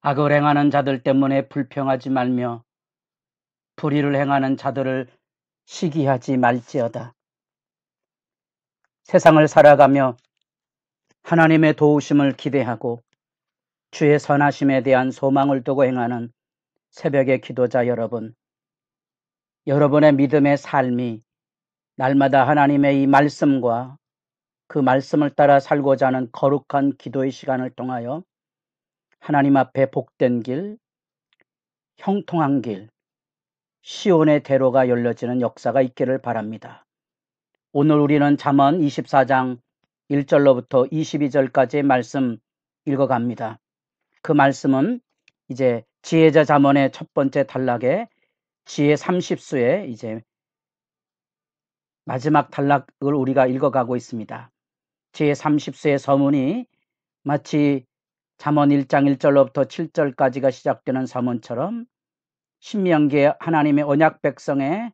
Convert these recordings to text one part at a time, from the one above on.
악을 행하는 자들 때문에 불평하지 말며 불의를 행하는 자들을 시기하지 말지어다. 세상을 살아가며 하나님의 도우심을 기대하고 주의 선하심에 대한 소망을 두고 행하는 새벽의 기도자 여러분, 여러분의 믿음의 삶이 날마다 하나님의 이 말씀과 그 말씀을 따라 살고자 하는 거룩한 기도의 시간을 통하여 하나님 앞에 복된 길, 형통한 길, 시온의 대로가 열려지는 역사가 있기를 바랍니다. 오늘 우리는 잠언 24장 1절로부터 22절까지의 말씀 읽어갑니다. 그 말씀은 이제 지혜자 잠언의 첫 번째 단락에 지혜 30수의 이제 마지막 단락을 우리가 읽어가고 있습니다. 지혜 30수의 서문이 마치 잠언 1장 1절로부터 7절까지가 시작되는 서문처럼 신명기의 하나님의 언약 백성의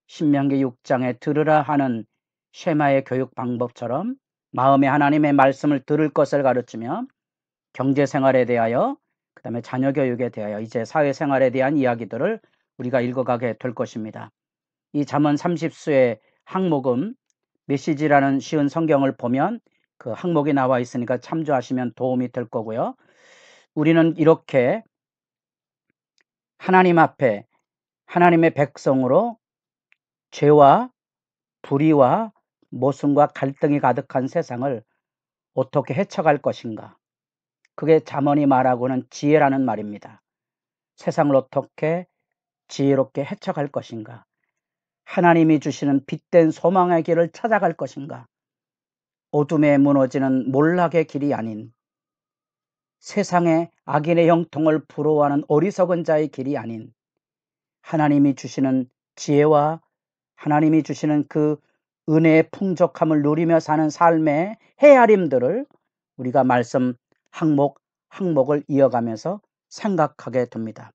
신명기 6장에 들으라 하는 쉐마의 교육 방법처럼 마음에 하나님의 말씀을 들을 것을 가르치며 경제생활에 대하여 그 다음에 자녀교육에 대하여 이제 사회생활에 대한 이야기들을 우리가 읽어가게 될 것입니다. 이 잠언 30수의 항목은 메시지라는 쉬운 성경을 보면 그 항목이 나와 있으니까 참조하시면 도움이 될 거고요. 우리는 이렇게 하나님 앞에 하나님의 백성으로 죄와 불의와 모순과 갈등이 가득한 세상을 어떻게 헤쳐갈 것인가. 그게 잠언이 말하고는 지혜라는 말입니다. 세상을 어떻게 지혜롭게 헤쳐갈 것인가. 하나님이 주시는 빛된 소망의 길을 찾아갈 것인가. 어둠에 무너지는 몰락의 길이 아닌 세상의 악인의 형통을 부러워하는 어리석은 자의 길이 아닌 하나님이 주시는 지혜와 하나님이 주시는 그 은혜의 풍족함을 누리며 사는 삶의 헤아림들을 우리가 말씀 항목을 이어가면서 생각하게 됩니다.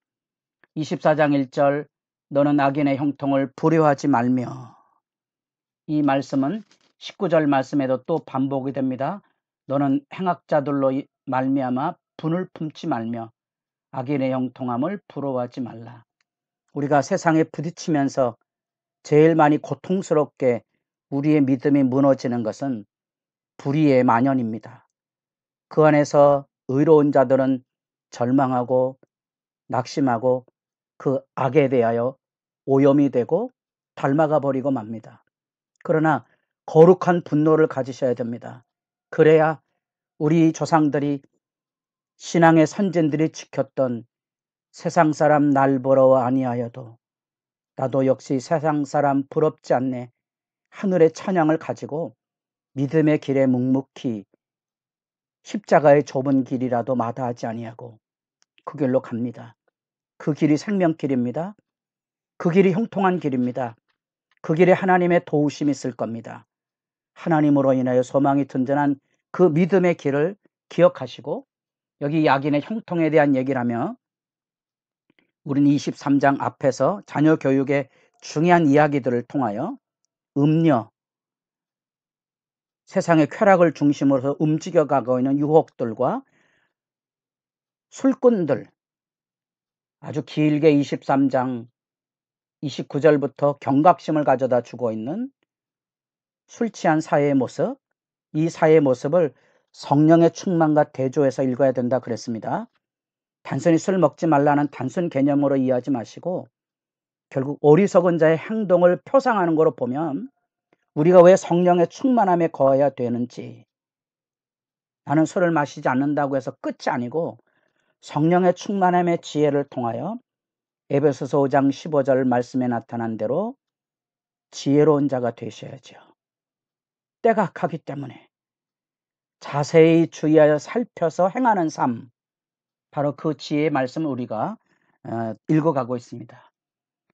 24장 1절 너는 악인의 형통을 부려하지 말며, 이 말씀은 19절 말씀에도 또 반복이 됩니다. 너는 행악자들로 말미암아 분을 품지 말며 악인의 형통함을 부러워하지 말라. 우리가 세상에 부딪히면서 제일 많이 고통스럽게 우리의 믿음이 무너지는 것은 불의의 만연입니다. 그 안에서 의로운 자들은 절망하고 낙심하고 그 악에 대하여 오염이 되고 닮아가 버리고 맙니다. 그러나 거룩한 분노를 가지셔야 됩니다. 그래야 우리 조상들이 신앙의 선진들이 지켰던 세상 사람 날 부러워 아니하여도 나도 역시 세상 사람 부럽지 않네 하늘의 찬양을 가지고 믿음의 길에 묵묵히 십자가의 좁은 길이라도 마다하지 아니하고 그 길로 갑니다. 그 길이 생명길입니다. 그 길이 형통한 길입니다. 그 길에 하나님의 도우심이 있을 겁니다. 하나님으로 인하여 소망이 든든한 그 믿음의 길을 기억하시고, 여기 악인의 형통에 대한 얘기를 하며 우리는 23장 앞에서 자녀 교육의 중요한 이야기들을 통하여 음녀, 세상의 쾌락을 중심으로 움직여가고 있는 유혹들과 술꾼들, 아주 길게 23장 29절부터 경각심을 가져다 주고 있는 술 취한 사회의 모습, 이 사회의 모습을 성령의 충만과 대조해서 읽어야 된다 그랬습니다. 단순히 술 먹지 말라는 단순 개념으로 이해하지 마시고 결국 어리석은 자의 행동을 표상하는 거로 보면 우리가 왜 성령의 충만함에 거해야 되는지, 나는 술을 마시지 않는다고 해서 끝이 아니고 성령의 충만함의 지혜를 통하여 에베소서 5장 15절 말씀에 나타난 대로 지혜로운 자가 되셔야죠. 때가 악하기 때문에 자세히 주의하여 살펴서 행하는 삶, 바로 그 지혜의 말씀을 우리가 읽어가고 있습니다.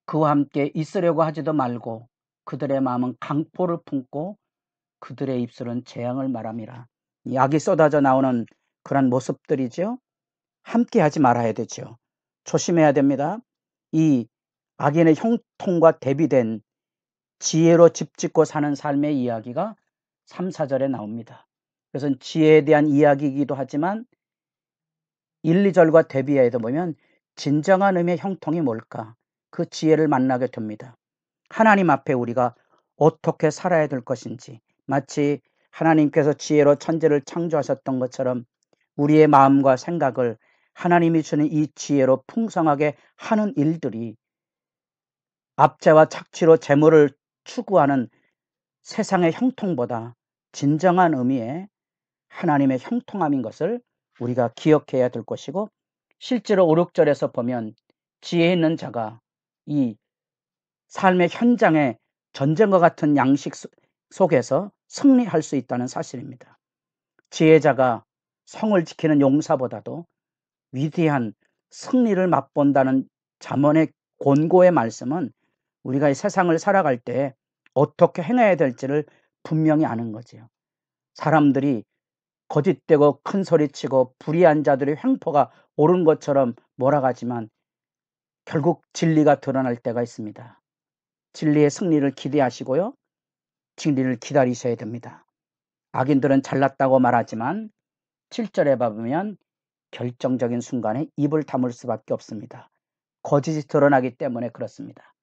그와 함께 있으려고 하지도 말고 그들의 마음은 강포를 품고 그들의 입술은 재앙을 말함이라. 약이 쏟아져 나오는 그런 모습들이죠. 함께 하지 말아야 되죠. 조심해야 됩니다. 이 악인의 형통과 대비된 지혜로 집 짓고 사는 삶의 이야기가 3, 4절에 나옵니다. 그래서 지혜에 대한 이야기이기도 하지만 1, 2절과 대비해서 보면 진정한 의미의 형통이 뭘까? 그 지혜를 만나게 됩니다. 하나님 앞에 우리가 어떻게 살아야 될 것인지, 마치 하나님께서 지혜로 천지를 창조하셨던 것처럼 우리의 마음과 생각을 하나님이 주는 이 지혜로 풍성하게 하는 일들이 압제와 착취로 재물을 추구하는 세상의 형통보다 진정한 의미의 하나님의 형통함인 것을 우리가 기억해야 될 것이고, 실제로 5, 6절에서 보면 지혜 있는 자가 이 삶의 현장에 전쟁과 같은 양식 속에서 승리할 수 있다는 사실입니다. 지혜자가 성을 지키는 용사보다도 위대한 승리를 맛본다는 잠언의 권고의 말씀은 우리가 이 세상을 살아갈 때 어떻게 행해야 될지를 분명히 아는 거지요. 사람들이 거짓되고 큰 소리치고 불의한 자들의 횡포가 오른 것처럼 몰아가지만 결국 진리가 드러날 때가 있습니다. 진리의 승리를 기대하시고요, 진리를 기다리셔야 됩니다. 악인들은 잘났다고 말하지만 7절에 보면 결정적인 순간에 입을 다물 수밖에 없습니다. 거짓이 드러나기 때문에 그렇습니다.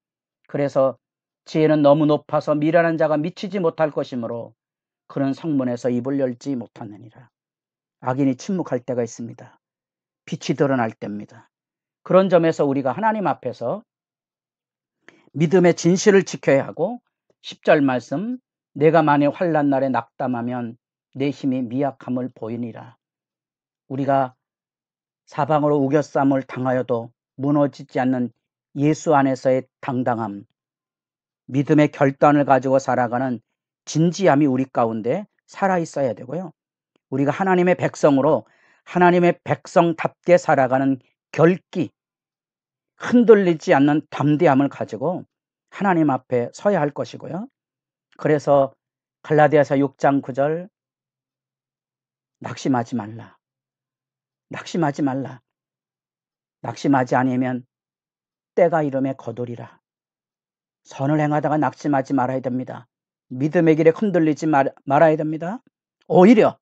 그래서 지혜는 너무 높아서 미련한 자가 미치지 못할 것이므로 그는 성문에서 입을 열지 못하느니라. 악인이 침묵할 때가 있습니다. 빛이 드러날 때입니다. 그런 점에서 우리가 하나님 앞에서 믿음의 진실을 지켜야 하고, 10절 말씀, 내가 만일 환난 날에 낙담하면 내 힘이 미약함을 보이니라. 우리가 사방으로 우겨쌈을 당하여도 무너지지 않는 예수 안에서의 당당함, 믿음의 결단을 가지고 살아가는 진지함이 우리 가운데 살아있어야 되고요, 우리가 하나님의 백성으로 하나님의 백성답게 살아가는 결기, 흔들리지 않는 담대함을 가지고 하나님 앞에 서야 할 것이고요. 그래서 갈라디아서 6장 9절, 낙심하지 말라. 낙심하지 말라. 낙심하지 아니면 때가 이름에 거두리라. 선을 행하다가 낙심하지 말아야 됩니다. 믿음의 길에 흔들리지 말아야 됩니다. 오히려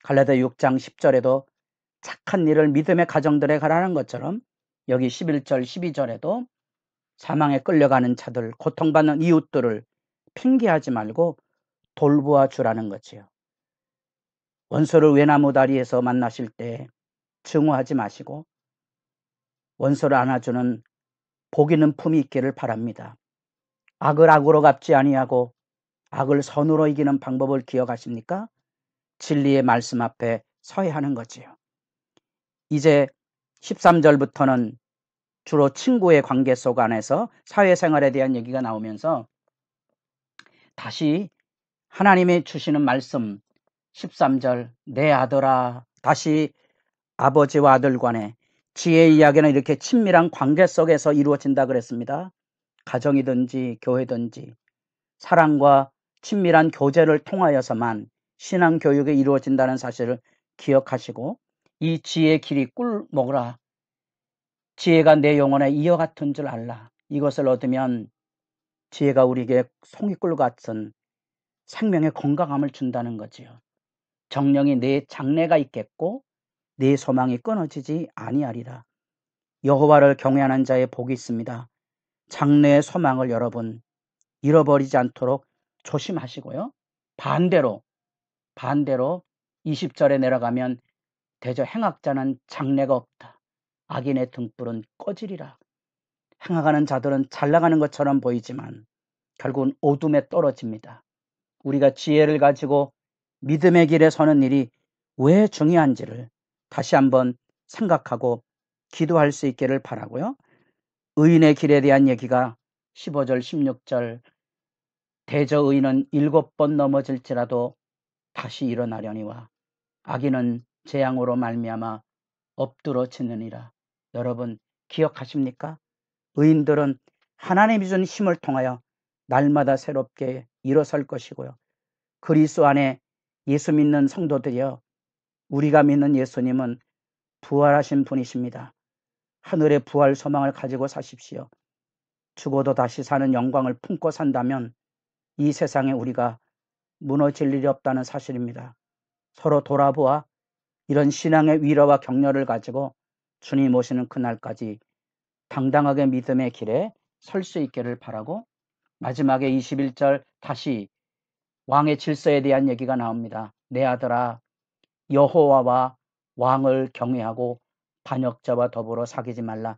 갈라디아 6장 10절에도 착한 일을 믿음의 가정들에 가라는 것처럼 여기 11절 12절에도 사망에 끌려가는 자들, 고통받는 이웃들을 핑계하지 말고 돌보아 주라는 거지요. 원수를 외나무 다리에서 만나실 때 증오하지 마시고 원수를 안아주는 복 있는 품이 있기를 바랍니다. 악을 악으로 갚지 아니하고 악을 선으로 이기는 방법을 기억하십니까? 진리의 말씀 앞에 서야 하는 거지요. 이제 13절부터는 주로 친구의 관계 속 안에서 사회생활에 대한 얘기가 나오면서 다시 하나님이 주시는 말씀, 13절, 내 아들아, 다시 아버지와 아들 간의 지혜의 이야기는 이렇게 친밀한 관계 속에서 이루어진다 그랬습니다. 가정이든지 교회든지 사랑과 친밀한 교제를 통하여서만 신앙 교육이 이루어진다는 사실을 기억하시고, 이 지혜의 길이 꿀 먹으라. 지혜가 내 영혼의 이어 같은 줄 알라. 이것을 얻으면 지혜가 우리에게 송이꿀 같은 생명의 건강함을 준다는 거지요. 정령이 내 장래가 있겠고 내 소망이 끊어지지 아니하리라. 여호와를 경외하는 자의 복이 있습니다. 장래의 소망을 여러분 잃어버리지 않도록 조심하시고요. 반대로 20절에 내려가면 대저 행악자는 장래가 없다. 악인의 등불은 꺼지리라. 행악하는 자들은 잘 나가는 것처럼 보이지만 결국은 어둠에 떨어집니다. 우리가 지혜를 가지고 믿음의 길에 서는 일이 왜 중요한지를 다시 한번 생각하고 기도할 수 있기를 바라고요. 의인의 길에 대한 얘기가 15절 16절, 대저 의인은 7번 넘어질지라도 다시 일어나려니와 악인은 재앙으로 말미암아 엎드러지느니라. 여러분 기억하십니까? 의인들은 하나님이 준 힘을 통하여 날마다 새롭게 일어설 것이고요. 그리스도 안에 예수 믿는 성도들이여, 우리가 믿는 예수님은 부활하신 분이십니다. 하늘의 부활 소망을 가지고 사십시오. 죽어도 다시 사는 영광을 품고 산다면 이 세상에 우리가 무너질 일이 없다는 사실입니다. 서로 돌아보아 이런 신앙의 위로와 격려를 가지고 주님 오시는 그날까지 당당하게 믿음의 길에 설 수 있기를 바라고, 마지막에 21절 다시 왕의 질서에 대한 얘기가 나옵니다. 내 아들아, 여호와와 왕을 경외하고 반역자와 더불어 사귀지 말라.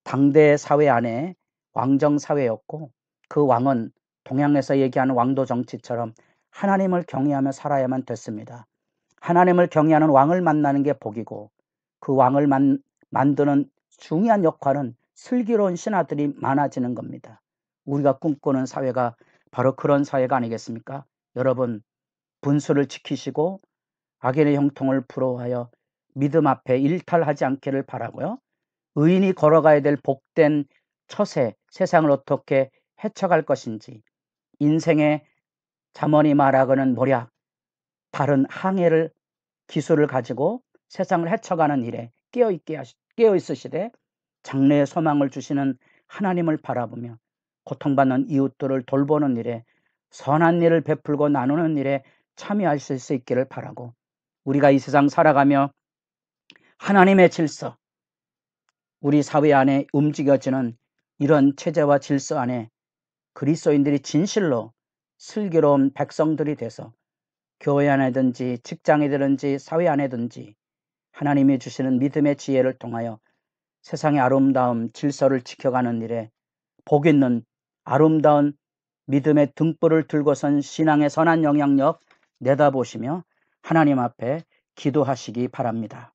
당대 사회 안에 왕정 사회였고, 그 왕은 동양에서 얘기하는 왕도 정치처럼 하나님을 경외하며 살아야만 됐습니다. 하나님을 경외하는 왕을 만나는 게 복이고, 그 왕을 만드는 중요한 역할은 슬기로운 신하들이 많아지는 겁니다. 우리가 꿈꾸는 사회가 바로 그런 사회가 아니겠습니까? 여러분, 분수를 지키시고 악인의 형통을 부러워하여 믿음 앞에 일탈하지 않기를 바라고요. 의인이 걸어가야 될 복된 처세, 세상을 어떻게 헤쳐갈 것인지, 인생의 잠언이 말하고는 모략, 다른 항해를 기술을 가지고 세상을 헤쳐가는 일에 깨어 있으시되 장래의 소망을 주시는 하나님을 바라보며 고통받는 이웃들을 돌보는 일에, 선한 일을 베풀고 나누는 일에 참여하실 수 있기를 바라고, 우리가 이 세상 살아가며 하나님의 질서, 우리 사회 안에 움직여지는 이런 체제와 질서 안에 그리스도인들이 진실로 슬기로운 백성들이 돼서 교회 안에든지 직장이든지 사회 안에든지 하나님이 주시는 믿음의 지혜를 통하여 세상의 아름다움 질서를 지켜가는 일에 복 있는 아름다운 믿음의 등불을 들고선 신앙의 선한 영향력 내다보시며 하나님 앞에 기도하시기 바랍니다.